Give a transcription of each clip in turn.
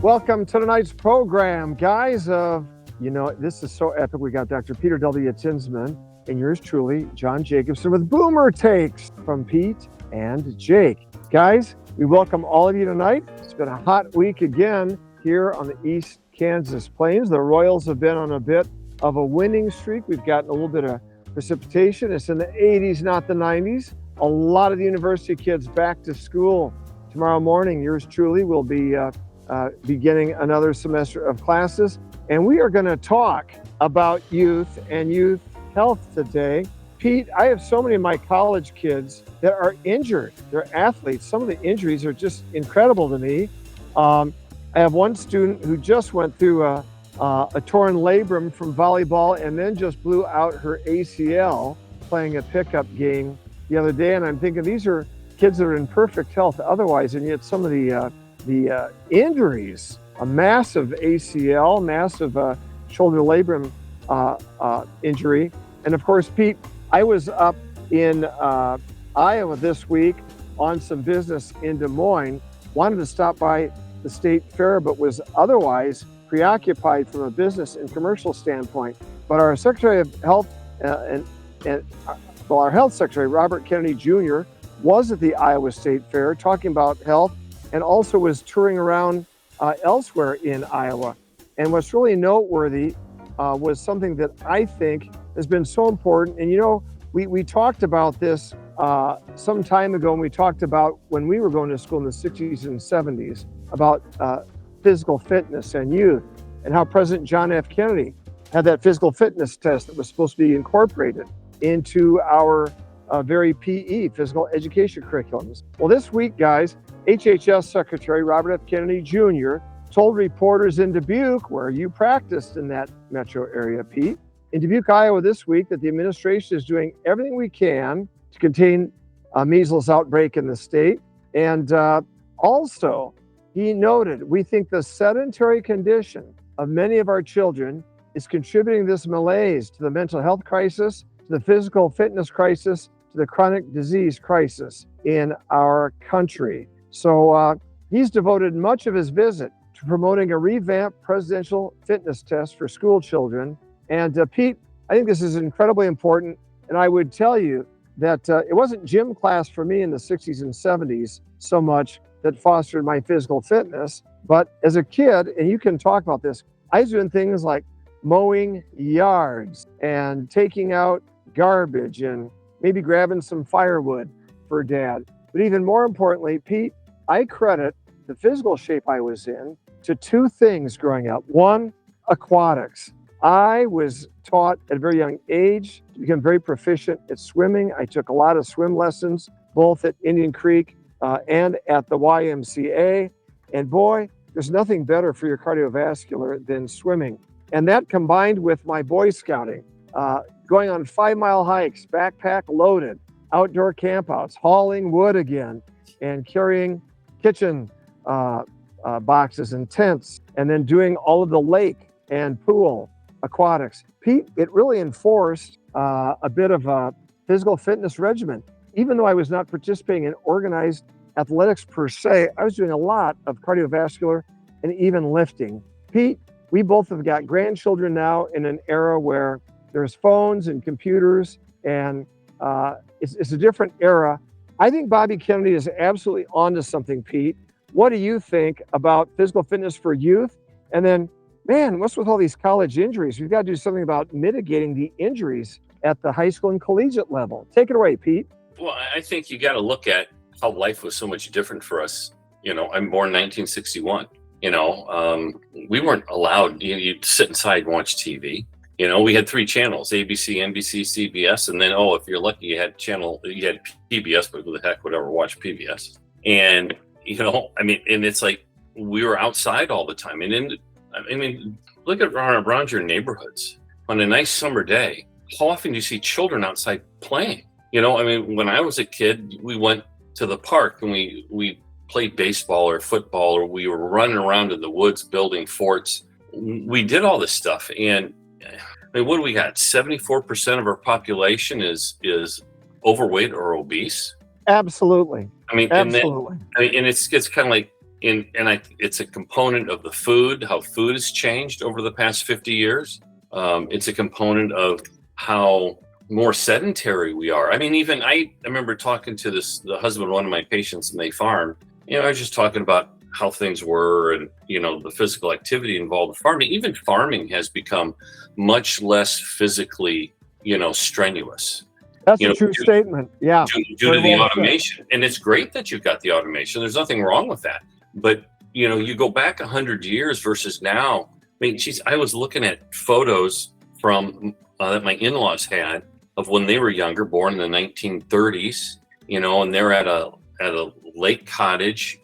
Welcome to tonight's program, guys. This is so epic. We got Dr. Peter W. Tinsman and yours truly, John Jacobson, with Boomer Takes from Pete and Jake. Guys, we welcome all of you tonight. It's been a hot week again here on the East Kansas Plains. The Royals have been on a bit of a winning streak. We've gotten a little bit of precipitation. It's in the 80s, not the 90s. A lot of the university kids back to school. Tomorrow morning, yours truly will be beginning another semester of classes. And we are going to talk about youth and youth health today. Pete, I have so many of my college kids that are injured. They're athletes. Some of the injuries are just incredible to me. I have one student who just went through a torn labrum from volleyball and then just blew out her ACL playing a pickup game the other day. And I'm thinking these are kids that are in perfect health otherwise, and yet some of the injuries, a massive ACL, massive shoulder labrum injury. And of course, Pete, I was up in Iowa this week on some business in Des Moines, wanted to stop by the state fair, but was otherwise preoccupied from a business and commercial standpoint. But our Secretary of Health our Health Secretary, Robert Kennedy Jr., was at the Iowa State Fair talking about health and also was touring around elsewhere in Iowa. And what's really noteworthy was something that I think has been so important. And we talked about this some time ago, and we talked about when we were going to school in the 60s and 70s about physical fitness and youth, and how President John F. Kennedy had that physical fitness test that was supposed to be incorporated into our very PE, physical education curriculums. Well, this week, guys, HHS Secretary Robert F. Kennedy Jr. told reporters in Dubuque, where you practiced in that metro area, Pete, in Dubuque, Iowa this week, that the administration is doing everything we can to contain a measles outbreak in the state. And also, he noted, we think the sedentary condition of many of our children is contributing this malaise to the mental health crisis, to the physical fitness crisis, to the chronic disease crisis in our country. So he's devoted much of his visit to promoting a revamped presidential fitness test for school children. And Pete, I think this is incredibly important. And I would tell you that it wasn't gym class for me in the 60s and 70s so much that fostered my physical fitness. But as a kid, and you can talk about this, I was doing things like mowing yards and taking out garbage and maybe grabbing some firewood for Dad. But even more importantly, Pete, I credit the physical shape I was in to two things growing up. One, aquatics. I was taught at a very young age to become very proficient at swimming. I took a lot of swim lessons, both at Indian Creek and at the YMCA. And boy, there's nothing better for your cardiovascular than swimming. And that combined with my Boy Scouting, going on 5-mile hikes, backpack loaded, outdoor campouts, hauling wood again, and carrying kitchen boxes and tents, and then doing all of the lake and pool aquatics. Pete, it really enforced a bit of a physical fitness regimen. Even though I was not participating in organized athletics per se, I was doing a lot of cardiovascular and even lifting. Pete, we both have got grandchildren now in an era where there's phones and computers, and it's a different era. I think Bobby Kennedy is absolutely onto something, Pete. What do you think about physical fitness for youth? And then, man, what's with all these college injuries? We've got to do something about mitigating the injuries at the high school and collegiate level. Take it away, Pete. Well, I think you got to look at how life was so much different for us. I'm born 1961. We weren't allowed, you'd sit inside and watch TV. We had 3 channels, ABC, NBC, CBS, and then, if you're lucky, you had PBS, but who the heck would ever watch PBS? And, and it's like we were outside all the time. And look at around your neighborhoods on a nice summer day. How often do you see children outside playing? When I was a kid, we went to the park and we played baseball or football, or we were running around in the woods building forts. We did all this stuff. And what do we got? 74% of our population is overweight or obese. Absolutely. Absolutely. And it's kind of like, it's a component of the food, how food has changed over the past 50 years. It's a component of how more sedentary we are. I mean, even I remember talking to the husband of one of my patients, and they farm. I was just talking about how things were, and the physical activity involved in farming. Even farming has become much less physically, strenuous. That's a true statement. Yeah. Due to the automation. And it's great that you've got the automation. There's nothing wrong with that. But, you go back 100 years versus now. I mean, I was looking at photos from that my in-laws had of when they were younger, born in the 1930s, and they're at a lake cottage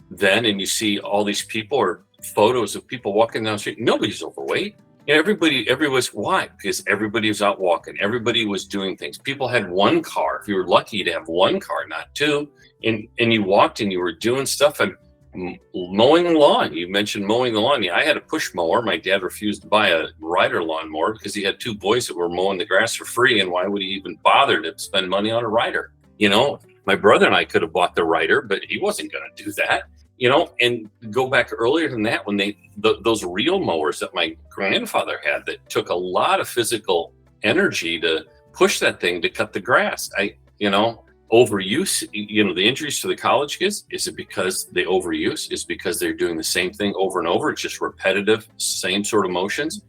then, and you see all these people, or photos of people walking down the street. Nobody's overweight. Everybody's why? Because everybody was out walking. Everybody was doing things. People had one car. If you were lucky to have one car, not two, and you walked and you were doing stuff. And mowing the lawn. You mentioned mowing the lawn. Yeah, I had a push mower. My dad refused to buy a rider lawnmower because he had two boys that were mowing the grass for free. And why would he even bother to spend money on a rider? My brother and I could have bought the rider, but he wasn't going to do that. And go back earlier than that, when those reel mowers that my grandfather had that took a lot of physical energy to push that thing to cut the grass. Overuse, the injuries to the college kids, is it because they overuse? Is it because they're doing the same thing over and over? It's just repetitive, same sort of motions.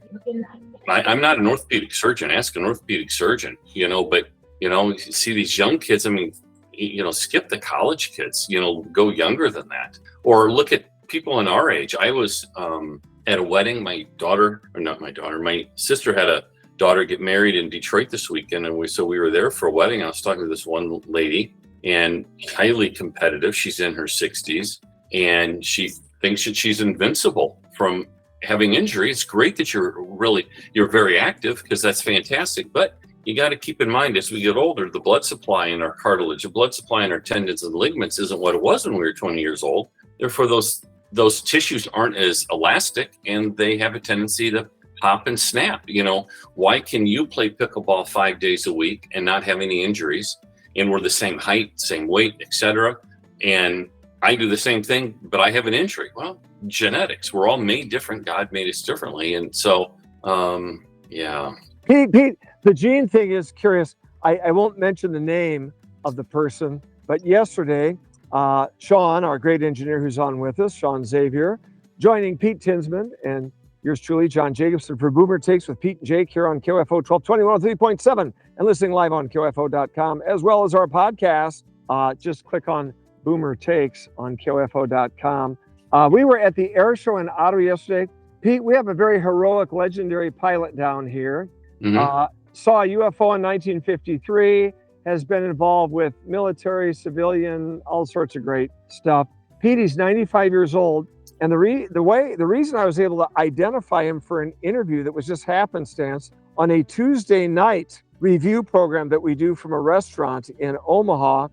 I'm not an orthopedic surgeon. Ask an orthopedic surgeon, but you see these young kids. I mean, skip the college kids, go younger than that. Or look at people in our age. I was at a wedding. My sister had a daughter get married in Detroit this weekend, and we were there for a wedding. I was talking to this one lady, and highly competitive. She's in her 60s, and she thinks that she's invincible from having injury. It's great that you're very active, because that's fantastic. But you got to keep in mind, as we get older, the blood supply in our cartilage, the blood supply in our tendons and ligaments isn't what it was when we were 20 years old. Therefore, those tissues aren't as elastic, and they have a tendency to pop and snap. Why can you play pickleball 5 days a week and not have any injuries? And we're the same height, same weight, etc. And I do the same thing, but I have an injury. Well, genetics. We're all made different. God made us differently. And so, yeah. Pete, the gene thing is curious. I won't mention the name of the person, but yesterday, Sean, our great engineer who's on with us, Sean Xavier, joining Pete Tinsman and yours truly, John Jacobson, for Boomer Takes with Pete and Jake here on KOFO 1220 103.7 and listening live on KOFO.com, as well as our podcast. Just click on Boomer Takes on KOFO.com. We were at the air show in Ottawa yesterday. Pete, we have a very heroic, legendary pilot down here. Mm-hmm. Saw a UFO in 1953, has been involved with military, civilian, all sorts of great stuff. Pete, he's 95 years old. And the reason I was able to identify him for an interview that was just happenstance on a Tuesday night review program that we do from a restaurant in Omaha,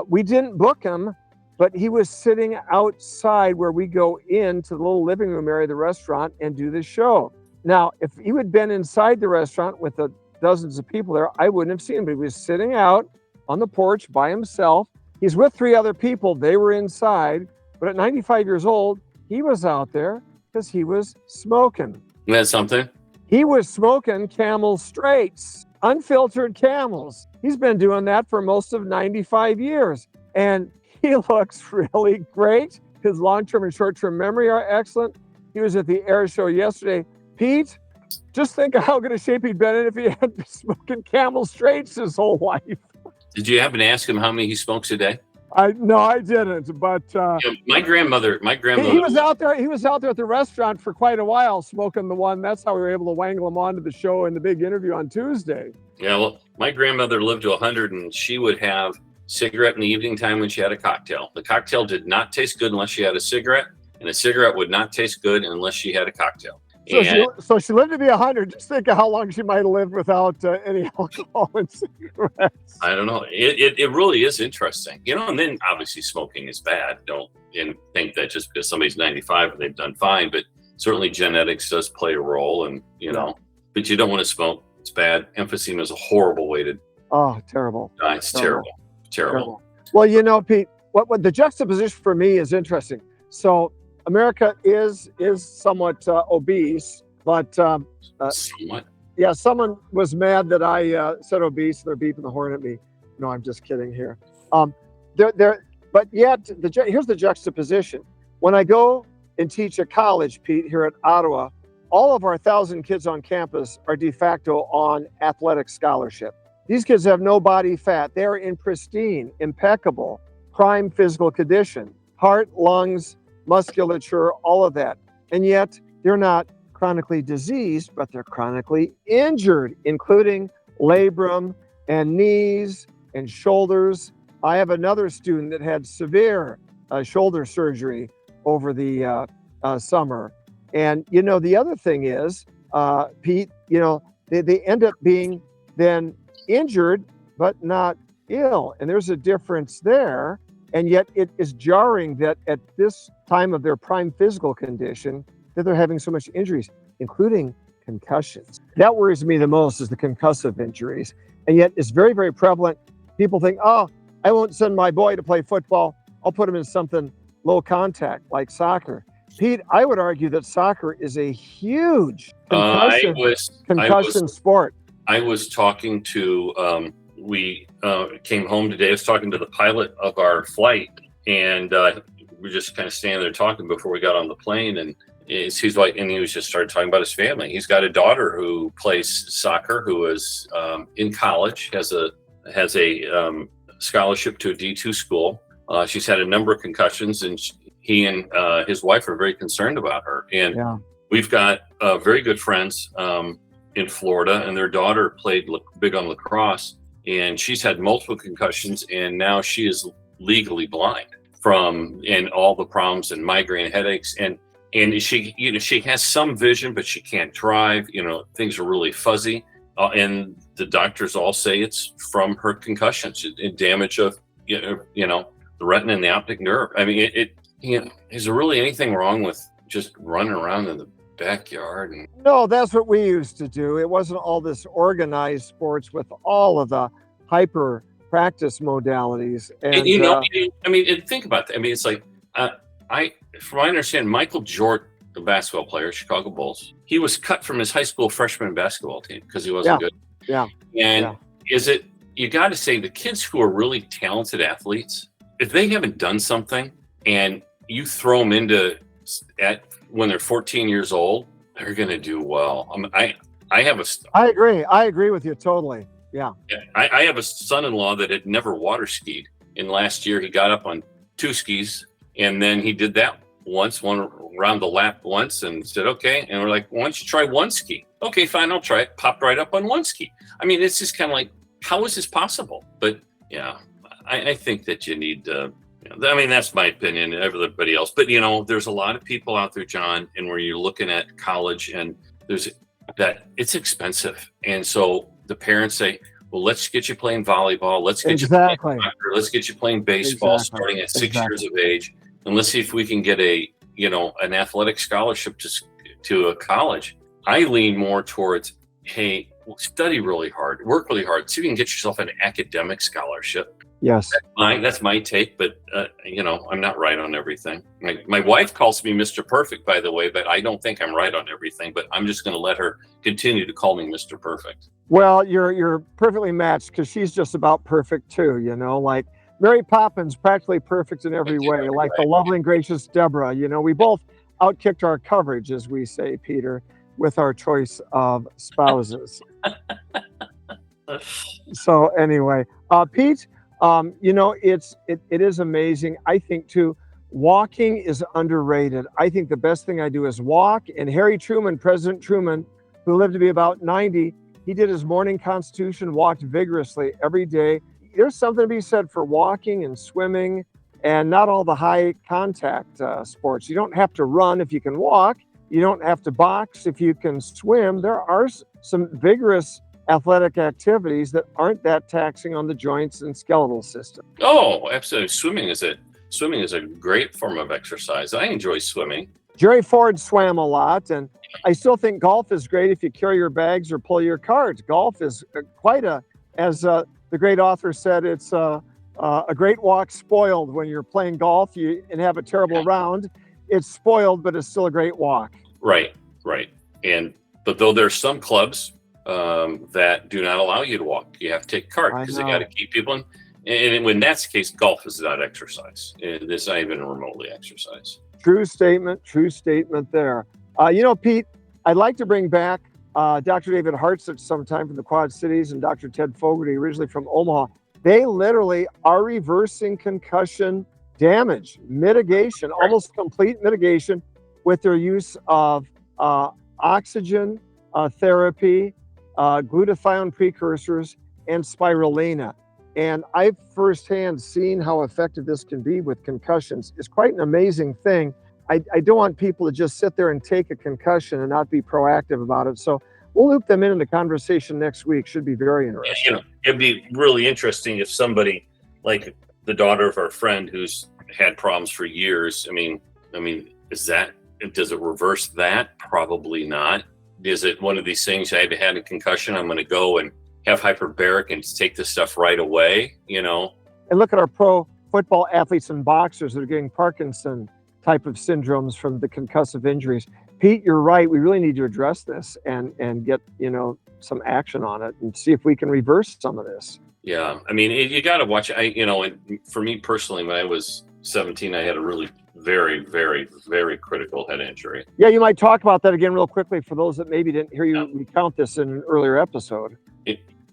we didn't book him, but he was sitting outside where we go into the little living room area of the restaurant and do the show. Now, if he had been inside the restaurant with the dozens of people there, I wouldn't have seen him, but he was sitting out on the porch by himself. He's with three other people. They were inside, but at 95 years old, he was out there because he was smoking. That's something. He was smoking Camel Straights, unfiltered Camels. He's been doing that for most of 95 years. And he looks really great. His long-term and short-term memory are excellent. He was at the air show yesterday. Pete, just think of how good a shape he'd been in if he had been smoking Camel Straights his whole life. Did you happen to ask him how many he smokes a day? No, I didn't. But my grandmother. He was out there. He was out there at the restaurant for quite a while, smoking the one. That's how we were able to wangle him onto the show in the big interview on Tuesday. Yeah, well, my grandmother lived to 100, and she would have cigarette in the evening time when she had a cocktail. The cocktail did not taste good unless she had a cigarette, and a cigarette would not taste good unless she had a cocktail. So she lived to be 100. Just think of how long she might have lived without any alcohol and cigarettes. I don't know. It really is interesting. And then obviously smoking is bad. Don't think that just because somebody's 95 they've done fine, but certainly genetics does play a role, and but you don't want to smoke. It's bad. Emphysema is a horrible way to terrible. Die. It's terrible. Well, Pete, what the juxtaposition for me is interesting. So America is somewhat obese, but Somewhat. yeah, someone was mad that I said obese. They're beeping the horn at me. No, I'm just kidding here. Um, but yet here's the juxtaposition. When I go and teach at college, Pete, here at Ottawa, all of our 1,000 kids on campus are de facto on athletic scholarship. These kids have no body fat. They are in pristine, impeccable, prime physical condition, heart, lungs, musculature, all of that. And yet they're not chronically diseased, but they're chronically injured, including labrum and knees and shoulders. I have another student that had severe shoulder surgery over the summer. And, the other thing is, Pete, they end up being then injured, but not ill. And there's a difference there. And yet it is jarring that at this time of their prime physical condition, that they're having so much injuries, including concussions. That worries me the most is the concussive injuries. And yet it's very, very prevalent. People think, oh, I won't send my boy to play football. I'll put him in something low contact like soccer. Pete, I would argue that soccer is a huge concussion sport. I was talking to, we came home today. I was talking to the pilot of our flight, and we just kind of standing there talking before we got on the plane. And he's like, and he was just started talking about his family. He's got a daughter who plays soccer, who is in college, has a scholarship to a D2 school. She's had a number of concussions, and he and his wife are very concerned about her. And we've got very good friends in Florida, and their daughter played big on lacrosse, and she's had multiple concussions, and now she is legally blind and all the problems and migraine headaches. And she has some vision, but she can't drive. Things are really fuzzy, and the doctors all say it's from her concussions and damage of the retina and the optic nerve. I mean, is there really anything wrong with just running around in the backyard? No, that's what we used to do. It wasn't all this organized sports with all of the hyper practice modalities. And think about that. I mean, it's like from what I understand, Michael Jordan, the basketball player, Chicago Bulls, he was cut from his high school freshman basketball team because he wasn't good. Yeah. And you got to say, the kids who are really talented athletes, if they haven't done something and you throw them when they're 14 years old, they're going to do well. I agree with you totally. Yeah. I have a son-in-law that had never water skied. And last year he got up on 2 skis, and then he did that one around the lap once, and said, okay. And we're like, why don't you try 1 ski? Okay, fine, I'll try it. Popped right up on 1 ski. I mean, it's just kind of like, how is this possible? But yeah, I think that you need that's my opinion, and everybody else. But there's a lot of people out there, John, and where you're looking at college, and it's expensive. And so the parents say, well, let's get you playing volleyball. Let's get you playing soccer. Let's get you playing baseball starting at 6 years of age. And let's see if we can get an athletic scholarship to a college. I lean more towards, hey, study really hard, work really hard, so you can get yourself an academic scholarship. Yes. That's my take, but I'm not right on everything. My wife calls me Mr. Perfect, by the way, but I don't think I'm right on everything, but I'm just going to let her continue to call me Mr. Perfect. Well, you're perfectly matched, because she's just about perfect too, like Mary Poppins, practically perfect in every way, like the lovely and gracious Deborah. We both outkicked our coverage, as we say, Peter, with our choice of spouses. So anyway, Pete, it is amazing. I think too, walking is underrated. I think the best thing I do is walk. And Harry Truman, President Truman, who lived to be about 90, he did his morning constitution, walked vigorously every day. There's something to be said for walking and swimming, and not all the high contact sports. You don't have to run if you can walk. You don't have to box if you can swim. There are some vigorous athletic activities that aren't that taxing on the joints and skeletal system. Oh, absolutely. Swimming is a great form of exercise. I enjoy swimming. Jerry Ford swam a lot, and I still think golf is great if you carry your bags or pull your carts. Golf is quite as the great author said, it's A great walk spoiled when you're playing golf and have a terrible round. It's spoiled, but it's still a great walk. Right. But though there's some clubs that do not allow you to walk, you have to take a cart because they got to keep people in. And when that's the case, golf is not exercise. It's not even remotely exercise. True statement there. Pete, I'd like to bring back Dr. David Hartsich sometime from the Quad Cities and Dr. Ted Fogarty, originally from Omaha. They literally are reversing concussion damage, mitigation, almost complete mitigation with their use of oxygen therapy, glutathione precursors, and spirulina. And I've firsthand seen how effective this can be with concussions. It's quite an amazing thing. I don't want people to just sit there and take a concussion and not be proactive about it. So we'll loop them into the conversation next week. Should be very interesting. It'd be really interesting if somebody like the daughter of our friend who's had problems for years. I mean, does it reverse that? Probably not. Is it one of these things? I've had a concussion, I'm going to go and have hyperbaric and take this stuff right away, And look at our pro football athletes and boxers that are getting Parkinson type of syndromes from the concussive injuries. Pete, you're right. We really need to address this and get, some action on it and see if we can reverse some of this. Yeah. You got to watch it. And for me personally, when I was 17, I had a really very, very, very critical head injury. Yeah. You might talk about that again real quickly for those that maybe didn't hear you recount this in an earlier episode.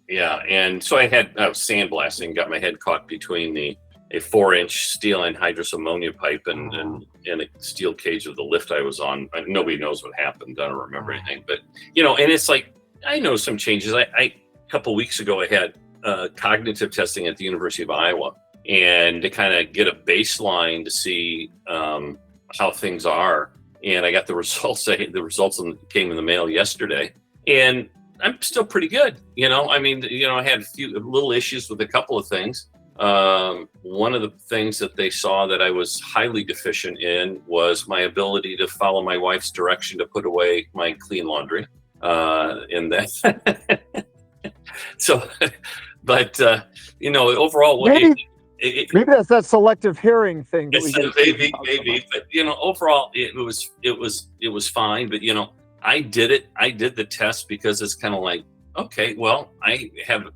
And so I was sandblasting, got my head caught between a 4-inch steel anhydrous ammonia pipe and a steel cage of the lift I was on. Nobody knows what happened. I don't remember anything, but and it's like, I know some changes. A couple weeks ago, I had cognitive testing at the University of Iowa, and to kind of get a baseline to see how things are. And I got the results. The results came in the mail yesterday, and I'm still pretty good. I had a few little issues with a couple of things. One of the things that they saw that I was highly deficient in was my ability to follow my wife's direction to put away my clean laundry. In that. So, but overall, maybe that's that selective hearing thing. Maybe, but overall, it was fine. But I did it. I did the test because it's kind of like, okay, well, I have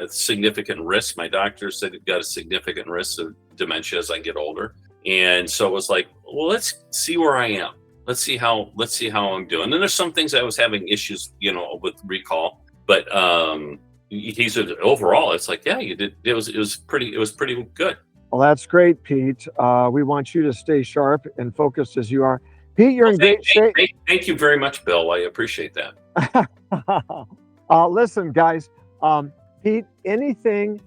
significant risk. My doctor said I've got a significant risk of dementia as I get older, and so it was like, well, let's see where I am. Let's see how I'm doing. And there's some things I was having issues, with recall, but he said overall, it's like, yeah, you did. It was pretty good. Well, that's great, Pete. We want you to stay sharp and focused as you are. Pete, you're in great shape. Thank you very much, Bill. I appreciate that. Listen, guys, Pete, anything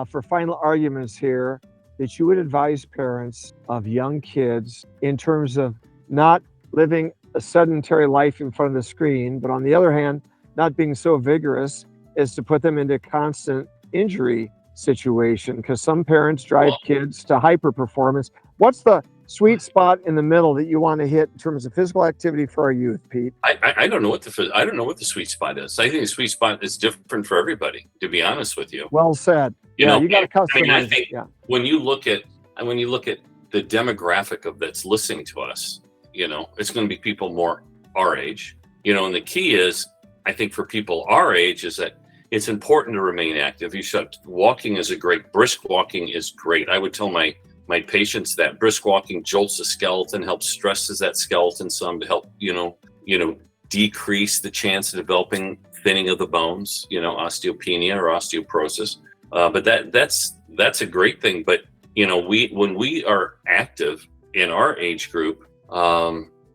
for final arguments here that you would advise parents of young kids in terms of not living a sedentary life in front of the screen, but on the other hand, not being so vigorous as to put them into a constant injury situation? Because some parents drive kids to hyper performance. What's the sweet spot in the middle that you want to hit in terms of physical activity for our youth, Pete? I don't know what the sweet spot is. I think the sweet spot is different for everybody, to be honest with you. Well said. You got to customize. I think when you look at the demographic of that's listening to us, it's going to be people more our age, and the key is, I think for people our age, is that it's important to remain active. Walking is brisk walking is great. I would tell my patients that brisk walking jolts the skeleton, helps stresses that skeleton some to help, decrease the chance of developing thinning of the bones, osteopenia or osteoporosis. But that's a great thing. But, when we are active in our age group,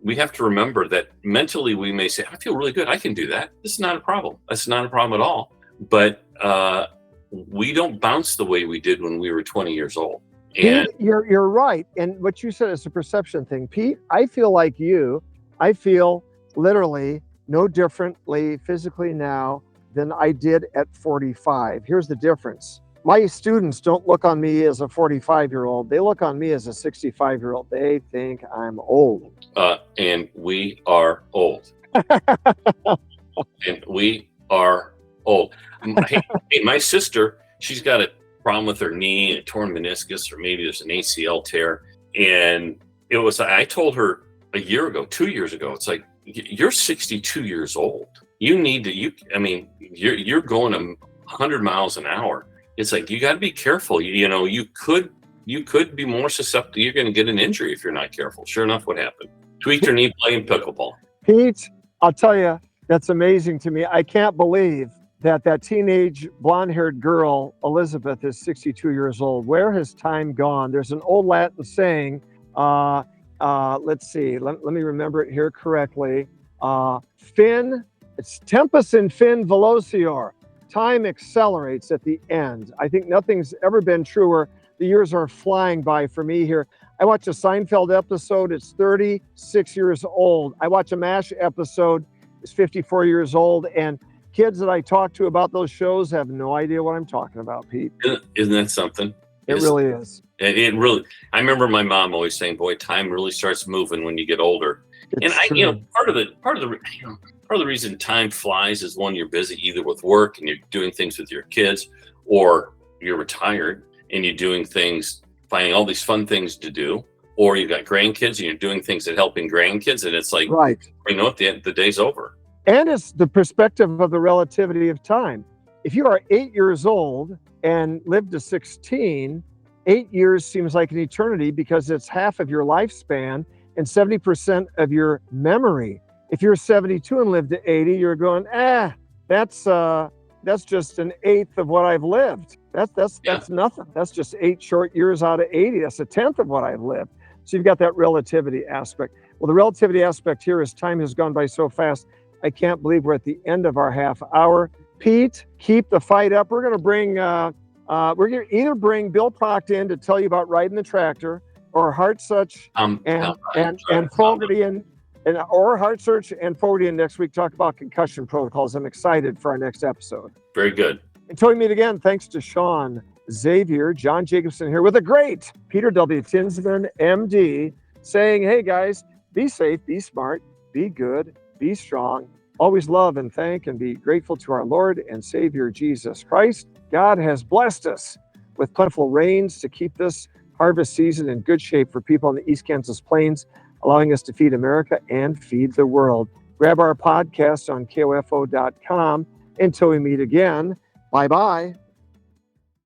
we have to remember that mentally we may say, I feel really good. I can do that. This is not a problem. That's not a problem at all. But we don't bounce the way we did when we were 20 years old. And Pete, you're right. And what you said is a perception thing. Pete, I feel like you. I feel literally no differently physically now than I did at 45. Here's the difference. My students don't look on me as a 45-year-old. They look on me as a 65-year-old. They think I'm old. And we are old. And we are old. My sister, she's got problem with her knee, a torn meniscus, or maybe there's an ACL tear. And it was, I told her a year ago, 2 years ago, it's like, you're 62 years old. You need to, you're going 100 miles an hour. It's like, you got to be careful. You could be more susceptible. You're going to get an injury if you're not careful. Sure enough, what happened? Tweaked her knee playing pickleball. Pete, I'll tell you, that's amazing to me. I can't believe that teenage blonde-haired girl, Elizabeth, is 62 years old. Where has time gone? There's an old Latin saying, let's see, let me remember it here correctly. It's tempus in fin velocior. Time accelerates at the end. I think nothing's ever been truer. The years are flying by for me here. I watch a Seinfeld episode, it's 36 years old. I watch a MASH episode, it's 54 years old. And kids that I talk to about those shows have no idea what I'm talking about, Pete. Isn't that something? It really is. It really, I remember my mom always saying, boy, time really starts moving when you get older. Part of the reason time flies is when you're busy either with work and you're doing things with your kids, or you're retired and you're doing things, finding all these fun things to do, or you've got grandkids and you're doing things that helping grandkids. And it's like, right. At the end, the day's over. And it's the perspective of the relativity of time. If you are 8 years old and live to 16, 8 years seems like an eternity because it's half of your lifespan and 70% of your memory. If you're 72 and live to 80, you're going, that's just an eighth of what I've lived. That's nothing. That's just 8 short years out of 80. That's a tenth of what I've lived. So you've got that relativity aspect. Well, the relativity aspect here is time has gone by so fast. I can't believe we're at the end of our half hour. Pete, keep the fight up. We're going to bring, either bring Bill Proct in to tell you about riding the tractor, or Hartsuch and Fogarty or Hartsuch and Fogarty next week talk about concussion protocols. I'm excited for our next episode. Very good. Until we meet again, thanks to Sean Xavier, John Jacobson here with a great Peter W. Tinsman, MD, saying, hey guys, be safe, be smart, be good, be strong, always love and thank and be grateful to our Lord and Savior Jesus Christ. God has blessed us with plentiful rains to keep this harvest season in good shape for people on the East Kansas Plains, allowing us to feed America and feed the world. Grab our podcast on KOFO.com. Until we meet again, bye-bye.